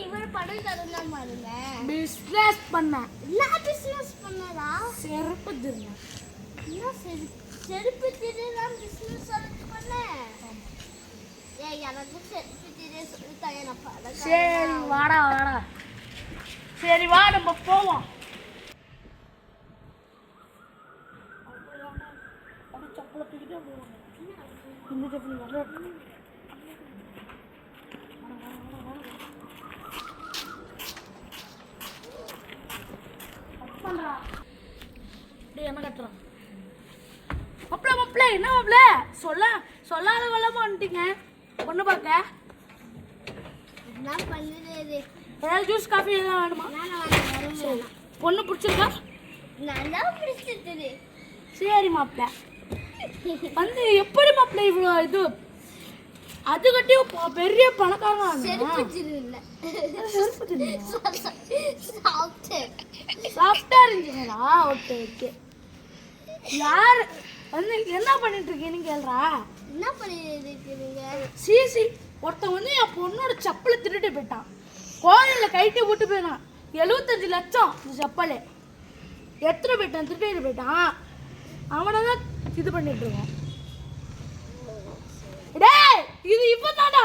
இவர் பணம் தருந்தான் பாருங்க. பிஸ்னஸ் பண்ண. என்ன பிசினஸ் பண்ணதா? செருப்பு திருந்தேன். என்ன செருப்பு திருதான் பிசினஸ் பண்ண? ஏய் எனக்கு செருப்பு திரு சொல்லித்தாங்க நான் பணம். சரி வாடா வாடா. சரி வா நம்ம போவோம். செப்பலை தூக்கிட்டே போவோம். இந்த செப்பல் நல்லா என்ன கட்டுறான் மாப்பிள்ள என்ன மாப்பிள்ள சொல்லாத வெள்ளமா வந்துட்டீங்க பொண்ணு பார்க்க. என்ன பண்ணுறது? ஏதாவது ஜூஸ் காஃபி எதாவது வேணுமா? சரி பொண்ணு பிடிச்சிருக்கா? நான் தான் பிடிச்சிருக்குது. சரி மாப்பிள்ள வந்து எப்படி மாப்பிள்ள இவ்வளோ இது அது கட்டி பெரிய பணக்காரங்க. செருப்பு திரு இல்லை, சாஃப்டா இருந்துச்சுங்களா? Okay okay. யார் வந்து என்ன பண்ணிட்டு இருக்கீங்கன்னு கேள்றா. என்ன பண்ணிட்டு இருக்கீங்க? சிசி ஒருத்தன் வந்து என் பொண்ணோட செப்பலை திருட்டு போயிட்டான். கோயிலில் கைட்டி விட்டு போயிட்டான். 75 லட்சம் இந்த செப்பல் எடுத்துட்டு போயிட்டான், திருட்டு போயிட்டான். அவனை தான் இது பண்ணிட்டு இருக்கோம். டேய் இது இப்போ தான்டா